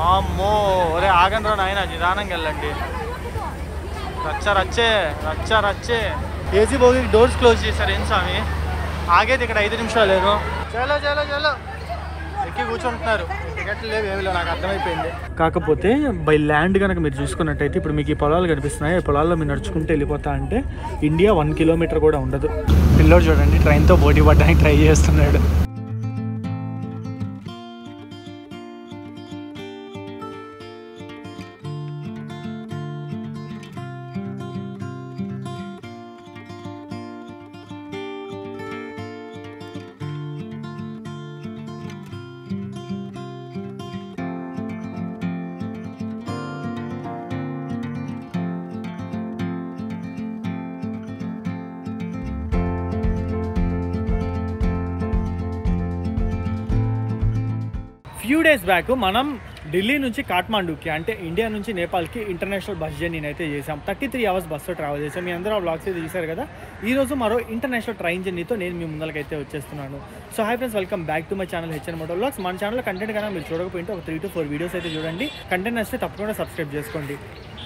అమ్మో ఒరే ఆగండి రా నాయన, నిదానంగా వెళ్ళండి. రచ్చే ఏసీ బోగి డోర్స్ క్లోజ్ చేశారు. ఏం స్వామి ఆగేది ఇక్కడ 5 నిమిషాలు. చలో ఎక్కి కూర్చుంటున్నారు. టికెట్లు లేవు, ఏమి లేవు, నాకు అర్థమైపోయింది. కాకపోతే బై ల్యాండ్ కనుక మీరు చూసుకున్నట్టయితే ఇప్పుడు మీకు ఈ పొలాలు కనిపిస్తున్నాయి. ఈ పొలాల్లో మీరు నడుచుకుంటూ వెళ్ళిపోతా అంటే ఇండియా 1 కిలోమీటర్ కూడా ఉండదు. పిల్లోడు చూడండి ట్రైన్తో పోటీ పడడానికి ట్రై చేస్తున్నాడు. ఫ్యూ డేస్ బ్యాక్ మనం ఢిల్లీ నుంచి కాఠ్మాండూకి అంటే ఇండియా నుంచి నేపాల్కి ఇంటర్నేషనల్ బస్ జర్నీని అయితే చేసాం. 33 అవర్స్ బస్సులో ట్రావెల్ చేసాం. మీ అందరూ ఆ బ్లాగ్స్ అయితే చూసారు కదా. ఈరోజు మరో ఇంటర్నేషనల్ ట్రైన్ జర్నీతో నేను మీ ముందరకైతే వచ్చేస్తున్నాను. So hi friends, welcome back to my channel HN moto vlogs. మన ఛానల్లో కంటెంట్ కన్నా మీరు చూడకపోయింటే ఒక 3 to 4 వీడియోస్ అయితే చూడండి. కంటెంట్ నచ్చితే తప్పకుండా సబ్స్క్రైబ్ చేసుకోండి.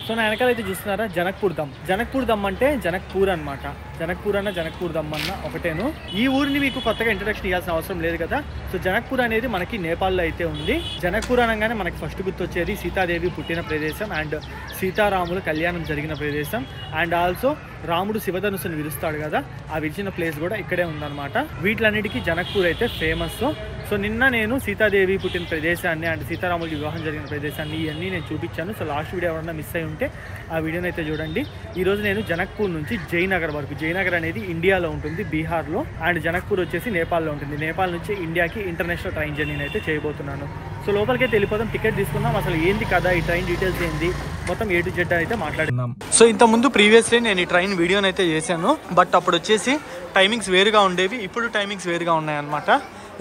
సో నా వెనకాల అయితే చూస్తున్నారా జనక్పూర్ దమ్ అంటే జనక్పూర్ అనమాట. జనక్పూర్ దమ్ అన్న ఒకటేను. ఈ ఊరిని మీకు కొత్తగా ఇంట్రడక్షన్ ఇవ్వాల్సిన అవసరం లేదు కదా. సో జనక్పూర్ అనేది మనకి నేపాల్లో అయితే ఉంది. జనక్పూర్ అనగానే మనకి ఫస్ట్ గుర్తొచ్చేది సీతాదేవి పుట్టిన ప్రదేశం అండ్ సీతారాముల కళ్యాణం జరిగిన ప్రదేశం అండ్ ఆల్సో రాముడు శివధనుసుని విరుస్తాడు కదా, ఆ విరిచిన ప్లేస్ కూడా ఇక్కడే ఉందన్నమాట. వీటిలన్నిటికీ జనక్పూర్ అయితే ఫేమస్. సో నిన్న నేను సీతాదేవి పుట్టిన ప్రదేశాన్ని అండ్ సీతారాములకి వివాహం జరిగిన ప్రదేశాన్ని ఇవన్నీ నేను చూపించాను. సో లాస్ట్ వీడియో ఎవరన్నా మిస్ అయి ఉంటే ఆ వీడియోని అయితే చూడండి. ఈరోజు నేను జనక్పూర్ నుంచి జయనగర్ వరకు, జయనగర్ అనేది ఇండియాలో ఉంటుంది, బీహార్లో, అండ్ జనక్పూర్ వచ్చేసి నేపాల్లో ఉంటుంది. నేపాల్ నుంచి ఇండియాకి ఇంటర్నేషనల్ ట్రైన్ జర్నీని అయితే చేయబోతున్నాను. సో లోపలికైతే వెళ్ళిపోదాం, టికెట్ తీసుకుందాం, అసలు ఏంది కదా ఈ ట్రైన్ డీటెయిల్స్ ఏంది మొత్తం A to Z అయితే మాట్లాడుకుందాం. సో ఇంతకుముందు ప్రీవియస్లీ నేను ఈ ట్రైన్ వీడియోని అయితే చేశాను. బట్ అప్పుడు వచ్చేసి టైమింగ్స్ వేరుగా ఉండేవి, ఇప్పుడు టైమింగ్స్ వేరుగా ఉన్నాయన్నమాట.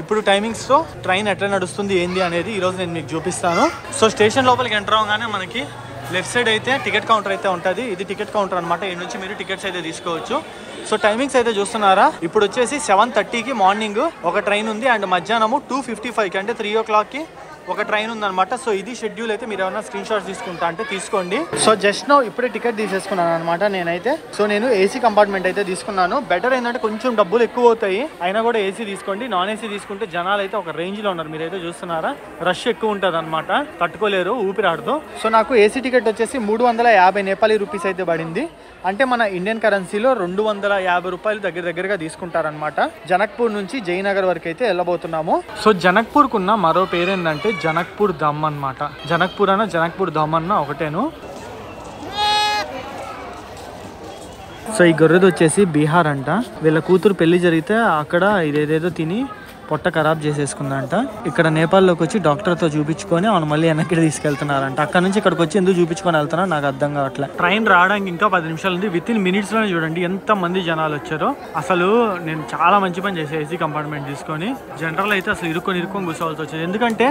ఇప్పుడు టైమింగ్స్తో ట్రైన్ ఎట్లా నడుస్తుంది ఏంది అనేది ఈరోజు నేను మీకు చూపిస్తాను. సో స్టేషన్ లోపలికి ఎంటర్ అవగానే మనకి లెఫ్ట్ సైడ్ అయితే టికెట్ కౌంటర్ అయితే ఉంటుంది. ఇది టికెట్ కౌంటర్ అనమాట. ఈ నుంచి మీరు టికెట్స్ అయితే తీసుకోవచ్చు. సో టైమింగ్స్ అయితే చూస్తున్నారా, ఇప్పుడు వచ్చేసి 7:30కి మార్నింగ్ ఒక ట్రైన్ ఉంది అండ్ మధ్యాహ్నము 2:55కి అంటే 3 o'clockకి ఒక ట్రైన్ ఉందన్నమాట. సో ఇది షెడ్యూల్ అయితే మీరు ఏమైనా స్క్రీన్ షాట్స్ తీసుకుంటా అంటే తీసుకోండి. సో జస్ట్ నో ఇప్పుడే టికెట్ తీసేసుకున్నాను అనమాట నేనైతే. సో నేను ఏసీ కంపార్ట్మెంట్ అయితే తీసుకున్నాను. బెటర్ ఏంటంటే కొంచెం డబ్బులు ఎక్కువ అవుతాయి, అయినా కూడా ఏసీ తీసుకోండి. నాన్ ఏసీ తీసుకుంటే జనాలు అయితే ఒక రేంజ్లో ఉన్నారు, మీరైతే చూస్తున్నారా, రష్ ఎక్కువ ఉంటుంది అనమాట, తట్టుకోలేరు, ఊపిరాడదు. సో నాకు ఏసీ టికెట్ వచ్చేసి 350 నేపాలీ రూపీస్ అయితే పడింది. అంటే మన ఇండియన్ కరెన్సీలో 250 రూపాయలు దగ్గరగా తీసుకుంటారనమాట. జనక్పూర్ నుంచి జయనగర్ వరకు అయితే వెళ్ళబోతున్నాము. సో జనక్పూర్కు ఉన్న మరో పేరు ఏంటంటే జనక్పూర్ దమ్ అనమాట. జనక్పూర్ దమ్ అన్న ఒకటేను. సో ఈ గొర్రెది వచ్చేసి బీహార్ అంట. వీళ్ళ కూతురు పెళ్లి జరిగితే అక్కడ ఇదేదేదో తిని పొట్ట ఖరాబ్ చేసేసుకుందంట. ఇక్కడ నేపాల్లోకి వచ్చి డాక్టర్తో చూపించుకొని అవును మళ్ళీ వెనక్కి తీసుకెళ్తున్నారంట. అక్కడ నుంచి ఇక్కడికి వచ్చి ఎందుకు చూపించుకొని వెళ్తున్నా నాకు అర్థం కావట్లేదు. ట్రైన్ రావడానికి ఇంకా 10 నిమిషాలు ఉంది. విత్ ఇన్ మినిట్స్లోనే చూడండి ఎంత మంది జనాలు వచ్చారో. అసలు నేను చాలా మంచి పని చేసాను ఏసీ కంపార్ట్మెంట్ తీసుకొని. జనరల్ అయితే అసలు ఇరుక్కొని కూర్చోవాల్సి వచ్చేది, ఎందుకంటే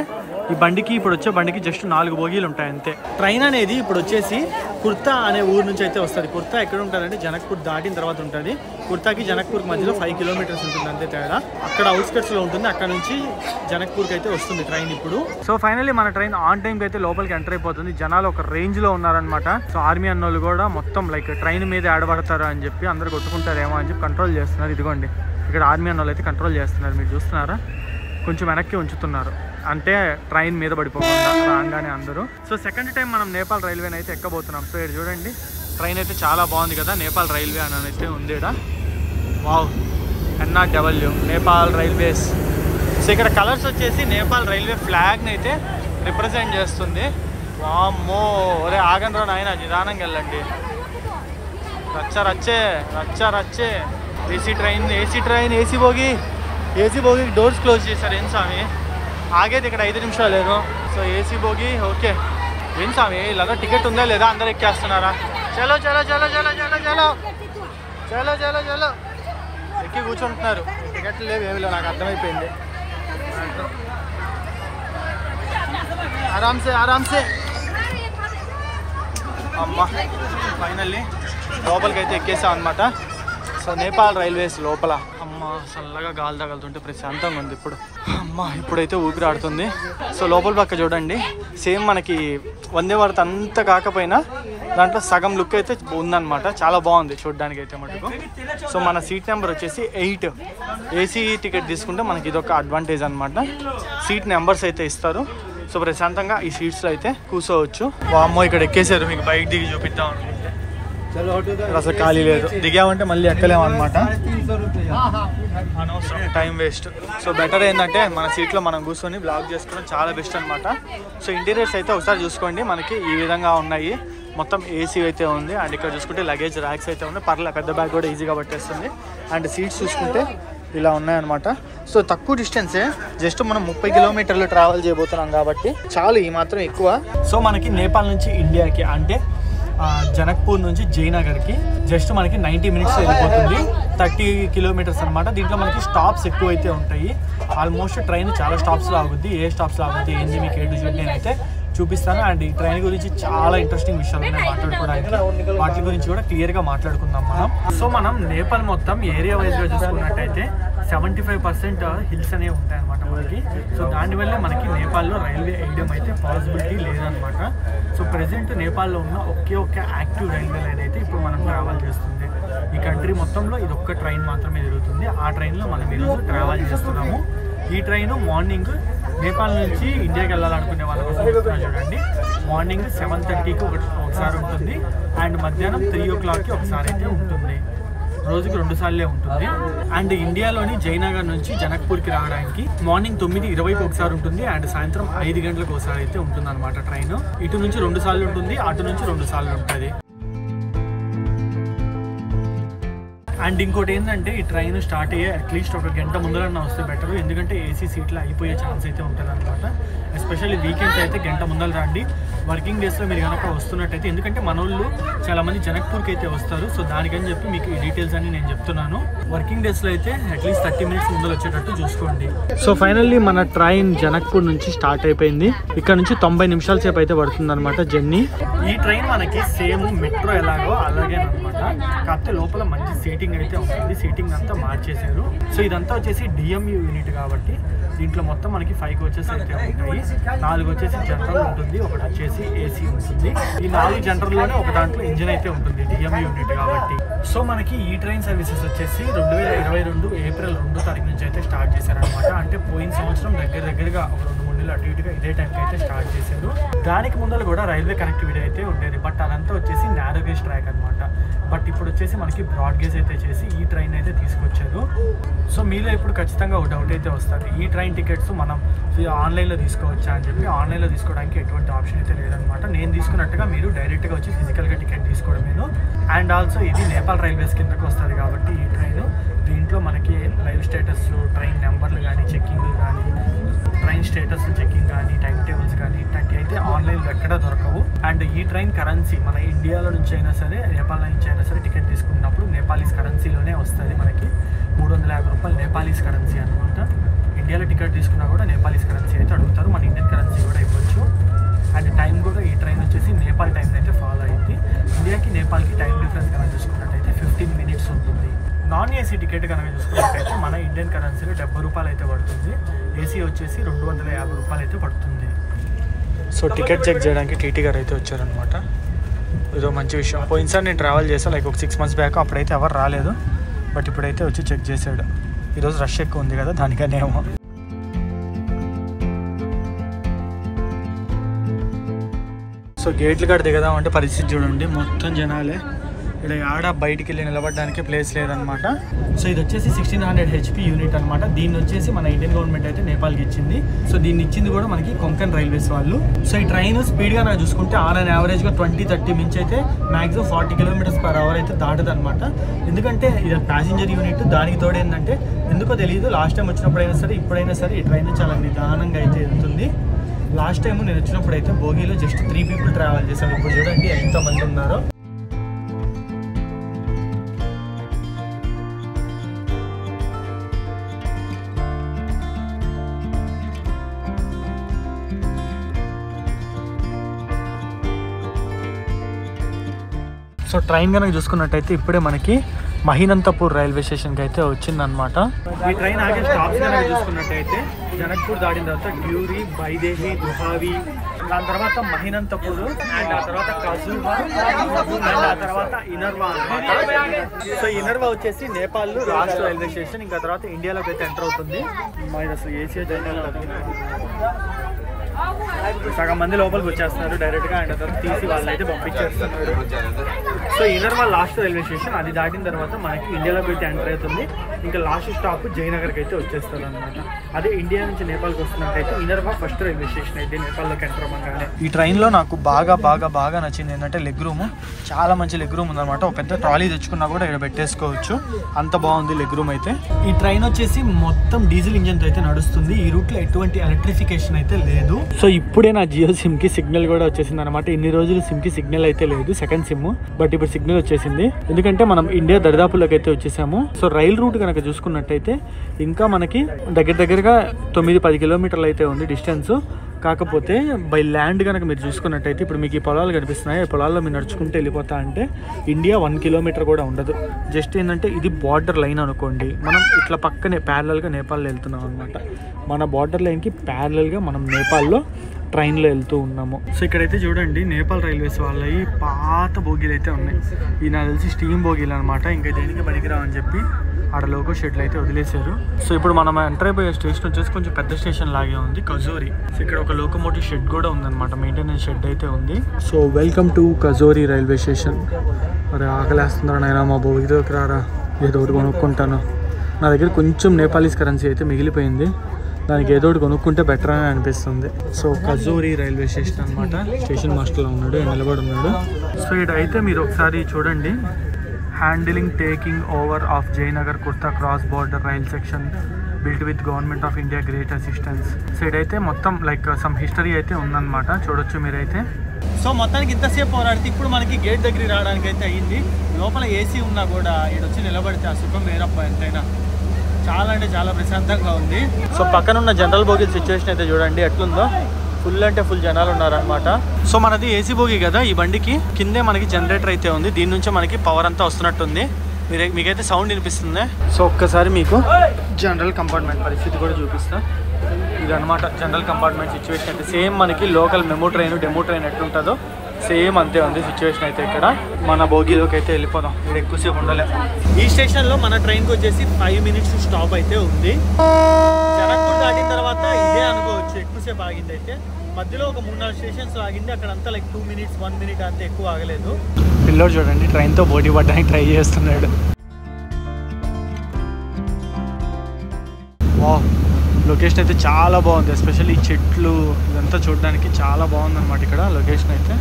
ఈ బండికి ఇప్పుడు వచ్చే బండికి జస్ట్ 4 బోగీలు ఉంటాయి అంతే. ట్రైన్ అనేది ఇప్పుడు వచ్చేసి కుర్తా అనే ఊరు నుంచి అయితే వస్తుంది. కుర్తా ఎక్కడ ఉంటుందంటే జనక్పూర్ దాటిన తర్వాత ఉంటుంది. కుర్తాకి జనక్పూర్ మధ్యలో 5 కిలోమీటర్స్ ఉంటుంది అంతే తేడా. అక్కడ అవుట్స్కట్స్లో ఉంటుంది, అక్కడ నుంచి జనక్పూర్కి అయితే వస్తుంది ట్రైన్ ఇప్పుడు. సో ఫైనల్లీ మన ట్రైన్ ఆన్ టైంకి అయితే లోపలికి ఎంటర్ అయిపోతుంది. జనాలు ఒక రేంజ్లో ఉన్నారనమాట. సో ఆర్మీ అన్నోళ్ళు కూడా మొత్తం లైక్ ట్రైన్ మీద ఆడబడతారు అని చెప్పి అందరు కొట్టుకుంటారేమో అని చెప్పి కంట్రోల్ చేస్తున్నారు. ఇదిగోండి ఇక్కడ ఆర్మీ అన్నోళ్ళు అయితే కంట్రోల్ చేస్తున్నారు, మీరు చూస్తున్నారా, కొంచెం వెనక్కి ఉంచుతున్నారు అంటే ట్రైన్ మీద పడిపోకుండా రాగానే అందరూ. సో సెకండ్ టైం మనం నేపాల్ రైల్వేని అయితే ఎక్కబోతున్నాం. సో ఇక్కడ చూడండి ట్రైన్ అయితే చాలా బాగుంది కదా, నేపాల్ రైల్వే అని అయితే ఉంది ఇక్కడ. Wow, NRW Nepal railways. So ఇక్కడ కలర్స్ వచ్చేసి నేపాల్ రైల్వే ఫ్లాగ్ని అయితే రిప్రజెంట్ చేస్తుంది. వామ్మో ఒరే ఆగండి రా నాయన, నిదానంగా వెళ్ళండి. రచ్చే ఏసీ బోగి డోర్స్ క్లోజ్ చేశారు. ఏం స్వామి ఆగేది ఇక్కడ 5 నిమిషాలు. సో ఏసీ బోగి ఓకే. ఏం స్వామి ఇలాగా టికెట్ ఉందా లేదా, అందరు ఎక్కేస్తున్నారా? చలో ఎక్కి కూర్చుంటున్నారు. టికెట్లు లేవు, ఏమి లేవు, నాకు అర్థమైపోయింది. ఆరామ్సే అమ్మా ఫైనల్లీ లోపలికి అయితే ఎక్కేసాం అనమాట. సో నేపాల్ రైల్వేస్ లోపల అమ్మ అమ్మ చల్లగా గాలి తగులుతుంటే ప్రశాంతంగా ఉంది ఇప్పుడు. అమ్మ ఇప్పుడైతే ఊపిరి ఆడుతుంది. సో లోపల పక్క చూడండి, సేమ్ మనకి వందే భారత్ అంత కాకపోయినా దాంట్లో సగం లుక్ అయితే ఉందన్నమాట. చాలా బాగుంది చూడడానికి అయితే మటుకు. సో మన సీట్ నెంబర్ వచ్చేసి 8. ఏసీ టికెట్ తీసుకుంటే మనకి ఇదొక అడ్వాంటేజ్ అనమాట. సీట్ నెంబర్స్ అయితే ఇస్తారు. సో ప్రశాంతంగా ఈ సీట్స్లో అయితే కూర్చోవచ్చు. వామ్మో ఇక్కడ ఎక్కేసారు, మీకు బైక్ దిగి చూపిద్దాం అనుకుంటే అసలు ఖాళీ లేదు. దిగామంటే మళ్ళీ ఎక్కలేము అనమాట, అనవసరం టైం వేస్ట్. సో బెటర్ ఏంటంటే మన సీట్లో మనం కూర్చొని బ్లాగ్ చేసుకోవడం చాలా బెస్ట్ అనమాట. సో ఇంటీరియర్స్ అయితే ఒకసారి చూసుకోండి, మనకి ఈ విధంగా ఉన్నాయి. మొత్తం ఏసీ అయితే ఉంది. అండ్ ఇక్కడ చూసుకుంటే లగేజ్ ర్యాక్స్ అయితే ఉన్నాయి. పెద్ద బ్యాగ్ కూడా ఈజీగా పట్టేస్తుంది. అండ్ సీట్స్ చూసుకుంటే ఇలా ఉన్నాయన్నమాట. సో తక్కువ డిస్టెన్సే, జస్ట్ మనం 30 కిలోమీటర్లు ట్రావెల్ చేయబోతున్నాం కాబట్టి చాలు, ఈ మాత్రం ఎక్కువ. సో మనకి నేపాల్ నుంచి ఇండియాకి అంటే జనక్పూర్ నుంచి జయనగర్కి జస్ట్ మనకి 90 మినిట్స్ వెళ్ళిపోతుంది. 30 కిలోమీటర్స్ అనమాట. దీంట్లో మనకి స్టాప్స్ ఎక్కువ అయితే ఉంటాయి. ఆల్మోస్ట్ ట్రైన్ చాలా స్టాప్స్లో ఆగుద్ది. ఏ స్టాప్స్లో ఆగుద్ది ఏంది మీకు ఏ టు జెడ్ నేనైతే చూపిస్తాను. అండ్ ఈ ట్రైన్ గురించి చాలా ఇంట్రెస్టింగ్ విషయాలు ఉన్నాయి మాట్లాడుకోవడానికి. వాటి గురించి కూడా క్లియర్గా మాట్లాడుకుందాం మనం. సో మనం నేపాల్ మొత్తం ఏరియా వైజ్గా చూసుకున్నట్టయితే 75% హిల్స్ అనేవి ఉంటాయన్నమాట మనకి. సో దానివల్ల మనకి నేపాల్లో రైల్వే వేయడం అయితే పాసిబిలిటీ లేదనమాట. సో ప్రజెంట్ నేపాల్లో ఉన్న ఒకే యాక్టివ్ రైల్వే లైన్ అయితే ఇప్పుడు మనం ట్రావెల్ చేస్తుంది. ఈ కంట్రీ మొత్తంలో ఇది ఒక్క ట్రైన్ మాత్రమే తిరుగుతుంది. ఆ ట్రైన్లో మనం ఈరోజు ట్రావెల్ చేస్తున్నాము. ఈ ట్రైన్ మార్నింగ్ నేపాల్ నుంచి ఇండియాకి వెళ్ళాలనుకునే వాళ్ళ కోసం చూడండి, మార్నింగ్ 7:30కి ఒకసారి ఉంటుంది. అండ్ మధ్యాహ్నం 3 o'clockకి ఒకసారి అయితే ఉంటుంది. రోజుకి 2 సార్లే ఉంటుంది. అండ్ ఇండియాలోని జయనగర్ నుంచి జనక్పూర్కి రావడానికి మార్నింగ్ 9:20కి ఒకసారి ఉంటుంది. అండ్ సాయంత్రం 5 గంటలకు ఒకసారి అయితే ఉంటుంది అనమాట ట్రైన్. ఇటు నుంచి 2 సార్లు ఉంటుంది, అటు నుంచి 2 సార్లు ఉంటుంది. అండ్ ఇంకోటి ఏంటంటే ఈ ట్రైన్ స్టార్ట్ అయ్యే అట్లీస్ట్ 1 గంట ముందరన్నా వస్తే బెటర్. ఎందుకంటే ఏసీ సీట్లో అయిపోయే ఛాన్స్ అయితే ఉంటుంది అనమాట. ఎస్పెషల్లీ వీకెండ్స్ అయితే గంట ముందర రండి. వర్కింగ్ డేస్లో మీరు కనుక వస్తున్నట్టయితే, ఎందుకంటే మన వాళ్ళు చాలామంది జనక్పూర్కి అయితే వస్తారు. సో దానికని చెప్పి మీకు ఈ డీటెయిల్స్ అని నేను చెప్తున్నాను. వర్కింగ్ డేస్లో అయితే అట్లీస్ట్ 30 మినిట్స్ ముందర వచ్చేటట్టు చూసుకోండి. సో ఫైనల్లీ మన ట్రైన్ జనక్పూర్ నుంచి స్టార్ట్ అయిపోయింది. ఇక్కడ నుంచి 90 నిమిషాల సేపు అయితే పడుతుంది అనమాట జర్నీ. ఈ ట్రైన్ మనకి సేమ్ మెట్రో ఎలాగో అలాగే అనమాట. కాకపోతే లోపల మంచి సీటింగ్ అయితే ఉంటుంది. సీటింగ్ అంతా మార్చేశారు. సో ఇదంతా వచ్చేసి డిఎంయూ యూనిట్ కాబట్టి దీంట్లో మొత్తం మనకి 5 కోచెస్ అయితే ఉంటాయి. 4 వచ్చేసి జనరల్ ఉంటుంది, ఒకటి వచ్చేసి ఏసీ ఉంటుంది. ఈ 4 జనరల్లోనే ఒక దాంట్లో ఇంజిన్ అయితే ఉంటుంది డిఎంయూ యూనిట్ కాబట్టి. సో మనకి ఈ ట్రైన్ సర్వీసెస్ వచ్చేసి 2022 ఏప్రిల్ 2వ తారీఖు నుంచి అయితే స్టార్ట్ చేశారనమాట. అంటే పోయిన సంవత్సరం దగ్గరగా ఒక 2-3 నెలలు అటు ఇటుగా ఇదే టైంకి అయితే స్టార్ట్ చేశారు. దానికి ముందర కూడా రైల్వే కనెక్టివిటీ అయితే ఉండేది, బట్ అదంతా వచ్చేసి నారో గేజ్ ట్రాక్ అనమాట. బట్ ఇప్పుడు వచ్చేసి మనకి బ్రాడ్ గేజ్ అయితే చేసి ఈ ట్రైన్ అయితే తీసుకొచ్చారు. సో మీలో ఇప్పుడు ఖచ్చితంగా ఒక డౌట్ అయితే వస్తుంది, ఈ ట్రైన్ టికెట్స్ మనం ఆన్లైన్లో తీసుకోవచ్చా అని చెప్పి. ఆన్లైన్లో తీసుకోవడానికి ఎటువంటి ఆప్షన్ అయితే లేదనమాట. నేను తీసుకున్నట్టుగా మీరు డైరెక్ట్గా వచ్చి ఫిజికల్గా టికెట్ తీసుకోవడమేను. అండ్ ఆల్సో ఇది నేపాల్ రైల్వేస్ కిందకు వస్తుంది కాబట్టి ఈ ట్రైన్ దీంట్లో మనకి లైవ్ స్టేటస్, ట్రైన్ నెంబర్లు కానీ, చెక్కింగ్లు కానీ, ట్రైన్ స్టేటస్ చెకింగ్ కానీ, టైం టేబుల్స్ కానీ ఇట్లాంటివి అయితే ఆన్లైన్లో ఎక్కడ దొరకవు. అండ్ ఈ ట్రైన్ కరెన్సీ మన ఇండియాలో నుంచి అయినా సరే, నేపాల్ నుంచి అయినా సరే టికెట్ తీసుకున్నప్పుడు నేపాలీస్ కరెన్సీలోనే వస్తుంది. మనకి 350 రూపాయలు నేపాలీస్ కరెన్సీ అనమాట. ఇండియాలో టికెట్ తీసుకున్నా కూడా నేపాలీస్ కరెన్సీ అయితే అడుగుతారు. మన ఇండియన్ కరెన్సీ కూడా ఇవ్వచ్చు. అండ్ టైం కూడా ఈ ట్రైన్ వచ్చేసి నేపాల్ టైం అయితే ఫాలో అయింది. ఇండియాకి నేపాల్కి టైం డిఫరెన్స్ కనుక చూసుకున్నట్టయితే 15 మినిట్స్ ఉంటుంది. నాన్ ఏసీ టికెట్ కనుక చూసుకున్నట్టయితే మన ఇండియన్ కరెన్సీలో 70 రూపాయలు అయితే పడుతుంది. ఏసీ వచ్చేసి 250 రూపాయలు అయితే పడుతుంది. సో టికెట్ చెక్ చేయడానికి టీటీ గారు అయితే వచ్చారనమాట. ఇదో మంచి విషయం. పోయినసారి నేను ట్రావెల్ చేశాను లైక్ ఒక 6 months బ్యాక్, అప్పుడైతే ఎవరు రాలేదు. బట్ ఇప్పుడైతే వచ్చి చెక్ చేశాడు. ఈరోజు రష్ ఎక్కువ ఉంది కదా దానికనేమో. సో గేట్లు కాడ దిగదామంటే పరిస్థితి చూడండి, మొత్తం జనాలే. ఇక్కడ ఆడ బయటికి వెళ్ళి నిలబడడానికి ప్లేస్ లేదనమాట. సో ఇది వచ్చేసి 1600 HP యూనిట్ అనమాట. దీన్ని వచ్చేసి మన ఇండియన్ గవర్నమెంట్ అయితే నేపాల్కి ఇచ్చింది. సో దీన్ని ఇచ్చింది కూడా మనకి కొంకన్ రైల్వేస్ వాళ్ళు. సో ఈ ట్రైన్ స్పీడ్గా నాకు చూసుకుంటే ఆన్ అండ్ యావరేజ్గా 20-30 మించి అయితే మ్యాక్సిమం 40 km/h అయితే దాటదు అనమాట. ఎందుకంటే ఇది ప్యాసింజర్ యూనిట్. దానికి తోడు ఏంటంటే ఎందుకో తెలియదు, లాస్ట్ టైం వచ్చినప్పుడైనా సరే ఇప్పుడైనా సరే ఈ ట్రైన్ చాలా నిదానంగా అయితే వెళ్తుంది. లాస్ట్ టైం నేను వచ్చినప్పుడు అయితే బోగీలో జస్ట్ 3 people ట్రావెల్ చేశాను. ఇప్పుడు చూడండి ఎంతమంది ఉన్నారో. సో ట్రైన్ కనుక చూసుకున్నట్టయితే ఇప్పుడే మనకి మహినంతపూర్ రైల్వే స్టేషన్కి అయితే వచ్చిందనమాట. ఈ ట్రైన్ ఆగే స్టాప్స్ కనుక చూసుకున్నట్టయితే జనక్పూర్ దాటిన తర్వాత డ్యూరి, బైదేహి, దుహావి, దాని తర్వాత మహినంతపూర్ అండ్ ఆ తర్వాత కజూహా అండ్ ఆ తర్వాత ఇనర్వా అనమాట. సో ఇనర్వా వచ్చేసి నేపాల్ లాస్ట్ రైల్వే స్టేషన్. ఇంకా తర్వాత ఇండియాలోకి అయితే ఎంటర్ అవుతుంది. అసలు ఏసీ సగం మంది లోపలికి వచ్చేస్తున్నారు డైరెక్ట్గా, అండ్ తర్వాత తీసి వాళ్ళని అయితే పంపించేస్తున్నారు. So Inarwa last railway station. అది దాటిన తర్వాత మనకి ఇండియాలోకి అయితే ఎంటర్ అవుతుంది. ఇంకా లాస్ట్ స్టాప్ జయనగర్కి అయితే వచ్చేస్తారు అనమాట. అదే ఇండియా నుంచి నేపాల్కి వస్తున్నట్టయితే ఇనర్వా ఫస్ట్ రైల్వే స్టేషన్ అయితే నేపాల్లోకి ఎంటర్ అవ్వగానే. ఈ ట్రైన్లో నాకు బాగా నచ్చింది ఏంటంటే లెగ్ రూమ్. చాలా మంచి లెగ్ రూమ్ ఉందన్నమాట. ఒక పెద్ద ట్రాలీ తెచ్చుకున్నా కూడా ఇక్కడ పెట్టేసుకోవచ్చు, అంత బాగుంది లెగ్ రూమ్ అయితే. ఈ ట్రైన్ వచ్చేసి మొత్తం డీజిల్ ఇంజన్తో అయితే నడుస్తుంది. ఈ రూట్లో ఎటువంటి ఎలక్ట్రిఫికేషన్ అయితే లేదు. సో ఇప్పుడే నా జియో సిమ్కి సిగ్నల్ కూడా వచ్చేసింది అనమాట. ఇన్ని రోజులు సిమ్కి సిగ్నల్ అయితే లేదు, సెకండ్ సిమ్, బట్ ఇప్పుడు సిగ్నల్ వచ్చేసింది. ఎందుకంటే మనం ఇండియా దరిదాపుల్లోకి అయితే వచ్చేసాము. సో రైల్ రూట్ కనుక చూసుకున్నట్టయితే ఇంకా మనకి దగ్గరగా 9-10 కిలోమీటర్లు అయితే ఉంది డిస్టెన్స్. కాకపోతే బై ల్యాండ్ కనుక మీరు చూసుకున్నట్టయితే ఇప్పుడు మీకు ఈ పొలాలు కనిపిస్తున్నాయి. ఈ పొలాల్లో మీరు నడుచుకుంటూ వెళ్ళిపోతా అంటే ఇండియా 1 కిలోమీటర్ కూడా ఉండదు. జస్ట్ ఏంటంటే ఇది బార్డర్ లైన్ అనుకోండి. మనం ఇట్లా పక్కనే ప్యారలల్గా నేపాల్లో వెళ్తున్నాం అనమాట. మన బార్డర్ లైన్కి ప్యారలల్గా మనం నేపాల్లో ట్రైన్లో వెళ్తూ ఉన్నాము. సో ఇక్కడైతే చూడండి నేపాల్ రైల్వేస్ వాళ్ళవి పాత బోగీలు అయితే ఉన్నాయి. ఈ నాకు తెలిసి స్టీమ్ బోగీలు అనమాట. ఇంకా దేనికి పనికిరావని చెప్పి ఆడ లోకో షెడ్లు అయితే వదిలేశారు. సో ఇప్పుడు మనం ఎంటర్ అయిపోయే స్టేషన్ వచ్చేసి కొంచెం పెద్ద స్టేషన్ లాగే ఉంది, కజోరి. సో ఇక్కడ ఒక లోకోమోటివ్ షెడ్ కూడా ఉందన్నమాట, మెయింటెనెన్స్ షెడ్ అయితే ఉంది. So welcome to Kajori railway station. మరి ఆకలేస్తుందా నాయనా మా బోగిలోకి రారా, ఏదో ఒకటి కొనుక్కుంటాను. నా దగ్గర కొంచెం నేపాలీస్ కరెన్సీ అయితే మిగిలిపోయింది, దానికి ఏదో ఒకటి కొనుక్కుంటే బెటర్ అని అనిపిస్తుంది. సో కజోరి రైల్వే స్టేషన్ అనమాట. స్టేషన్ మాస్టర్లో ఉన్నాడు, నిలబడి ఉన్నాడు. సో ఇటైతే మీరు ఒకసారి చూడండి, handling taking over of Jayanagar kurta cross border rail section built with government of India great assistance. So ఇదైతే మొత్తం లైక్ సమ్ హిస్టరీ అయితే ఉందన్నమాట, చూడొచ్చు మీరైతే. సో మొత్తానికి ఇంతసేపు పోరాడితే ఇప్పుడు మనకి గేట్ దగ్గరికి రావడానికి అయితే అయ్యింది. లోపల ఏసీ ఉన్నా కూడా ఈడొచ్చి నిలబడితే ఆ సుఖం వేరప్ప ఎంతైనా. చాలా అంటే చాలా ప్రశాంతంగా ఉంది. సో పక్కన ఉన్న జనరల్ బోగి సిచ్యువేషన్ అయితే చూడండి ఎట్లుందో. ఫుల్ అంటే ఫుల్ జనాలు ఉన్నారనమాట. సో మనది ఏసీ బోగి కదా ఈ బండికి, కిందే మనకి జనరేటర్ అయితే ఉంది. దీని నుంచే మనకి పవర్ అంతా వస్తున్నట్టుంది. మీకైతే సౌండ్ వినిపిస్తుంది. సో ఒక్కసారి మీకు జనరల్ కంపార్ట్మెంట్ పరిస్థితి కూడా చూపిస్తా. ఇది అనమాట జనరల్ కంపార్ట్మెంట్ సిచ్యువేషన్ అయితే. సేమ్ మనకి local memo train, demo train ఎట్లుంటుందో సేమ్ అంతే ఉంది సిచ్యువేషన్ అయితే. ఇక్కడ మన బోగిలోకి అయితే వెళ్ళిపోదాం, ఇక్కడ ఎక్కువసేపు ఉండలే. ఈ స్టేషన్లో మన ట్రైన్కి వచ్చేసి 5 మినిట్స్ స్టాప్ అయితే ఉంది. జనక్పూర్ దాటిన తర్వాత ఇదే అనుకోవచ్చు ఎక్కువసేపు ఆగింది అయితే. మధ్యలో ఒక 3-4 స్టేషన్స్ ఆగింది, అక్కడంతా లైక్ 2 మినిట్స్ 1 మినిట్ అంతే, ఎక్కువ ఆగలేదు. పిల్లోడు చూడండి ట్రైన్తో పోటీ పడడానికి ట్రై చేస్తున్నాడు. వావ్, లొకేషన్ అయితే చాలా బాగుంది. ఎస్పెషల్లీ ఈ చెట్లు ఇదంతా చూడడానికి చాలా బాగుంది అనమాట ఇక్కడ లొకేషన్ అయితే.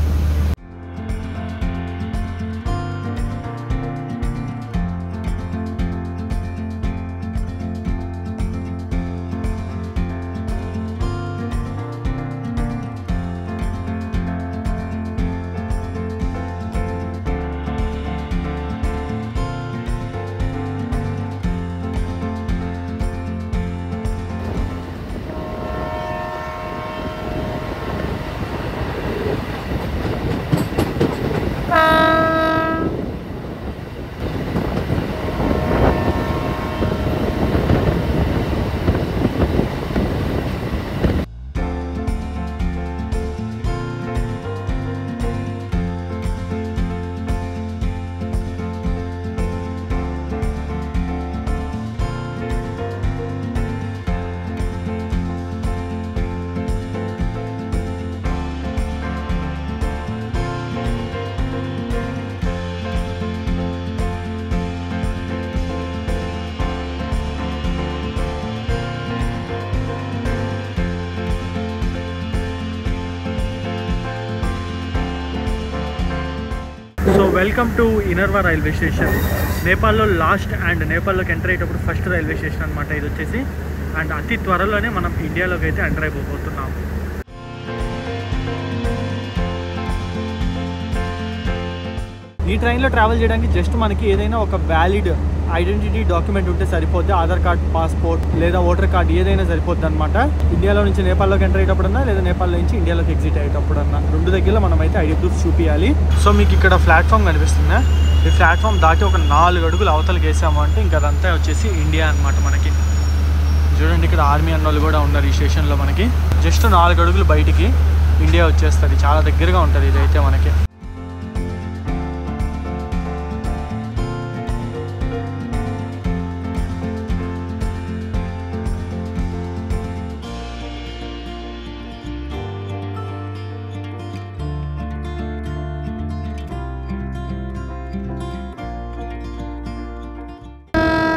So welcome to Inarwa railway station. నేపాల్లో లాస్ట్ అండ్ నేపాల్లోకి ఎంటర్ అయ్యేటప్పుడు ఫస్ట్ రైల్వే స్టేషన్ అనమాట ఇది వచ్చేసి. అండ్ అతి త్వరలోనే మనం ఇండియాలోకి అయితే ఎంటర్ అయిపోతున్నాము. ఈ ట్రైన్లో ట్రావెల్ చేయడానికి జస్ట్ మనకి ఏదైనా ఒక వ్యాలిడ్ ఐడెంటిటీ డాక్యుమెంట్ ఉంటే సరిపోద్ది. ఆధార్ కార్డ్, పాస్పోర్ట్ లేదా ఓటర్ కార్డ్ ఏదైనా సరిపోద్ది అనమాట. ఇండియాలో నుంచి నేపాల్లోకి ఎంటర్ అయ్యేటప్పుడన్నా లేదా నేపాల్ నుంచి ఇండియాలోకి ఎగ్జిట్ అయ్యేటప్పుడన్నా రెండు దగ్గరలో మనం అయితే ఐడి ప్రూఫ్ చూపించాలి. సో మీకు ఇక్కడ ప్లాట్ఫామ్ కనిపిస్తుందా? ఈ ప్లాట్ఫామ్ దాటి ఒక 4 అడుగులు అవతలకి వేసాము అంటే ఇంకా అదంతా వచ్చేసి ఇండియా అనమాట. మనకి చూడండి ఇక్కడ ఆర్మీ అన్న వాళ్ళు కూడా ఉన్నారు ఈ స్టేషన్లో. మనకి జస్ట్ 4 అడుగులు బయటికి ఇండియా వచ్చేస్తుంది. చాలా దగ్గరగా ఉంటుంది ఇదైతే మనకి.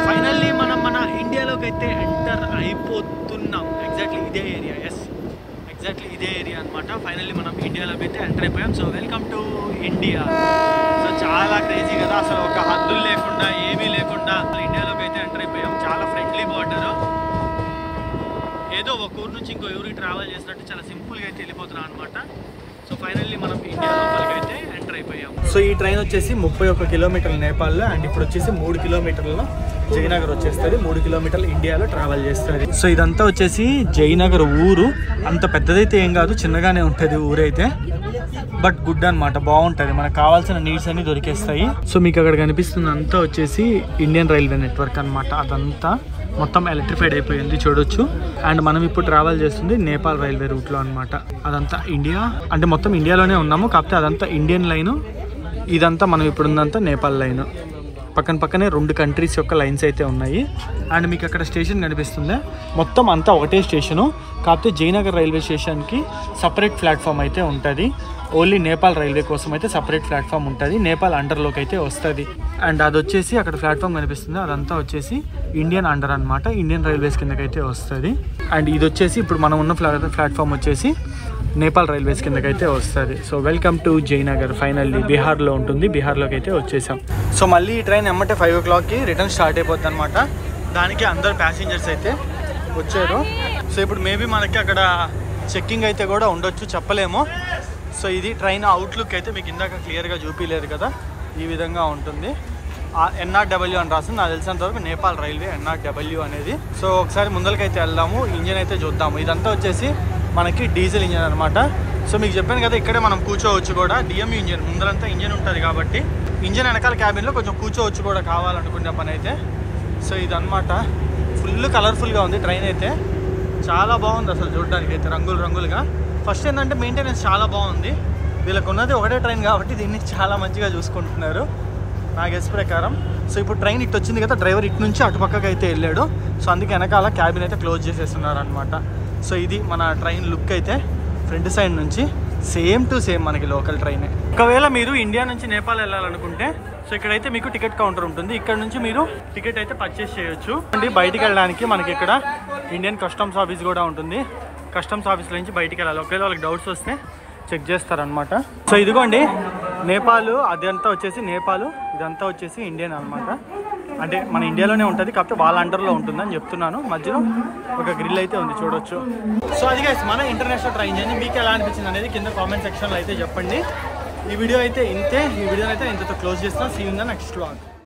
ఫైనల్లీ మనం మన ఇండియాలోకి అయితే ఎంటర్ అయిపోతున్నాం. ఎగ్జాక్ట్లీ ఇదే ఏరియా. ఎగ్జాక్ట్లీ ఇదే ఏరియా అనమాట. ఫైనల్లీ మనం ఇండియాలోకి అయితే ఎంటర్ అయిపోయాం. So welcome to India. So చాలా క్రేజీ కదా, అసలు ఒక హద్దులు లేకుండా ఏమీ లేకుండా ఇండియాలోకి అయితే ఎంటర్ అయిపోయాం. చాలా ఫ్రెండ్లీ బార్డర్. ఏదో ఒక ఊరు నుంచి ఇంకో ఊరికి ట్రావెల్ చేసినట్టు చాలా సింపుల్గా అయితే వెళ్ళిపోతున్నాం అనమాట. సో ఫైనల్లీ మనం ఇండియా లోపలికి అయితే ఎంటర్ అయిపోయాం. సో ఈ ట్రైన్ వచ్చేసి 31 కిలోమీటర్లు నేపాల్లో అండ్ ఇప్పుడు వచ్చేసి 3 కిలోమీటర్ల జయనగర్ వచ్చేస్తుంది. 3 కిలోమీటర్లు ఇండియాలో ట్రావెల్ చేస్తుంది. సో ఇదంతా వచ్చేసి జయనగర్ ఊరు. అంత పెద్దదైతే ఏం కాదు, చిన్నగానే ఉంటుంది ఊరైతే. బట్ గుడ్ అనమాట, బాగుంటుంది. మనకు కావాల్సిన నీడ్స్ అన్ని దొరికేస్తాయి. సో మీకు అక్కడ కనిపిస్తుంది అంతా వచ్చేసి ఇండియన్ రైల్వే నెట్వర్క్ అనమాట. అదంతా మొత్తం ఎలక్ట్రిఫైడ్ అయిపోయింది చూడొచ్చు. అండ్ మనం ఇప్పుడు ట్రావెల్ చేస్తుంది నేపాల్ రైల్వే రూట్లో అనమాట. అదంతా ఇండియా అంటే మొత్తం ఇండియాలోనే ఉన్నాము, కాకపోతే అదంతా ఇండియన్ లైను, ఇదంతా మనం ఇప్పుడు ఉన్నంతా నేపాల్ లైను. పక్కనే 2 కంట్రీస్ యొక్క లైన్స్ అయితే ఉన్నాయి. అండ్ మీకు అక్కడ స్టేషన్ కనిపిస్తుంది. మొత్తం అంతా ఒకటే స్టేషను, కాకపోతే జయనగర్ రైల్వే స్టేషన్కి సపరేట్ ప్లాట్ఫామ్ అయితే ఉంటుంది. ఓన్లీ నేపాల్ రైల్వే కోసం అయితే సపరేట్ ప్లాట్ఫామ్ ఉంటుంది. నేపాల్ అండర్లోకి అయితే వస్తుంది. అండ్ అది వచ్చేసి అక్కడ ప్లాట్ఫామ్ కనిపిస్తుంది, అదంతా వచ్చేసి ఇండియన్ అండర్ అనమాట. ఇండియన్ రైల్వేస్ కిందకైతే వస్తుంది. అండ్ ఇది వచ్చేసి ఇప్పుడు మనం ఉన్న ప్లాట్ఫామ్ వచ్చేసి నేపాల్ రైల్వేస్ కిందకైతే వస్తుంది. So welcome to Jayanagar. Finally బీహార్లో ఉంటుంది, బీహార్లోకి అయితే వచ్చేసాం. సో మళ్ళీ ఈ ట్రైన్ ఎమ్మటే 5 o'clockకి రిటర్న్ స్టార్ట్ అయిపోద్ది అనమాట. దానికి అందరు ప్యాసింజర్స్ అయితే వచ్చారు. సో ఇప్పుడు మేబీ మనకి అక్కడ చెక్కింగ్ అయితే కూడా ఉండొచ్చు, చెప్పలేము. సో ఇది ట్రైన్ అవుట్లుక్ అయితే మీకు ఇందాక క్లియర్గా చూపించలేదు కదా, ఈ విధంగా ఉంటుంది. NRW అని రాస్తుంది. నాకు తెలిసినంత వరకు నేపాల్ రైల్వే NRW అనేది. సో ఒకసారి ముందరికైతే వెళ్దాము, ఇంజన్ అయితే చూద్దాము. ఇదంతా వచ్చేసి మనకి డీజిల్ ఇంజన్ అనమాట. సో మీకు చెప్పాను కదా, ఇక్కడే మనం కూర్చోవచ్చు కూడా. DMU ఇంజన్ ముందరంతా ఇంజన్ ఉంటుంది కాబట్టి ఇంజన్ వెనకాల క్యాబిన్లో కొంచెం కూర్చోవచ్చు కూడా కావాలనుకునే పని అయితే. సో ఇదన్నమాట, ఫుల్ కలర్ఫుల్గా ఉంది ట్రైన్ అయితే. చాలా బాగుంది అసలు చూడడానికి అయితే, రంగులుగా. ఫస్ట్ ఏంటంటే మెయింటెనెన్స్ చాలా బాగుంది. వీళ్ళకు ఉన్నది ఒకటే ట్రైన్ కాబట్టి దీన్ని చాలా మంచిగా చూసుకుంటున్నారు నా గెస్ ప్రకారం. సో ఇప్పుడు ట్రైన్ ఇటు వచ్చింది కదా, డ్రైవర్ ఇటు నుంచి అటుపక్కకి అయితే వెళ్ళాడు. సో అందుకే వెనకాల క్యాబిన్ అయితే క్లోజ్ చేసేస్తున్నారు అనమాట. సో ఇది మన ట్రైన్ లుక్ అయితే ఫ్రంట్ సైడ్ నుంచి సేమ్ టు సేమ్ మనకి లోకల్ ట్రైనే. ఒకవేళ మీరు ఇండియా నుంచి నేపాల్ వెళ్ళాలనుకుంటే సో ఇక్కడైతే మీకు టికెట్ కౌంటర్ ఉంటుంది. ఇక్కడ నుంచి మీరు టికెట్ అయితే పర్చేస్ చేయొచ్చు. అండి బయటికి వెళ్ళడానికి మనకి ఇక్కడ ఇండియన్ కస్టమ్స్ ఆఫీస్ కూడా ఉంటుంది. కస్టమ్స్ ఆఫీస్లో నుంచి బయటికి వెళ్ళాలి. ఒకవేళ వాళ్ళకి డౌట్స్ వస్తే చెక్ చేస్తారనమాట. సో ఇదిగోండి నేపాల్, అదంతా వచ్చేసి నేపాల్, ఇదంతా వచ్చేసి ఇండియన్ అనమాట. అంటే మన ఇండియాలోనే ఉంటుంది, కాకపోతే వాళ్ళ అండర్లో ఉంటుందని చెప్తున్నాను. మధ్యలో ఒక గ్రిల్ అయితే ఉంది చూడొచ్చు. సో అది గైస్ మన ఇంటర్నేషనల్ ట్రైన్ జర్నీ మీకు ఎలా అనిపించింది అనేది కింద కామెంట్ సెక్షన్లో అయితే చెప్పండి. ఈ వీడియో అయితే ఇంతే. ఈ వీడియోని అయితే ఇంతతో క్లోజ్ చేస్తాను. See you in the next vlog.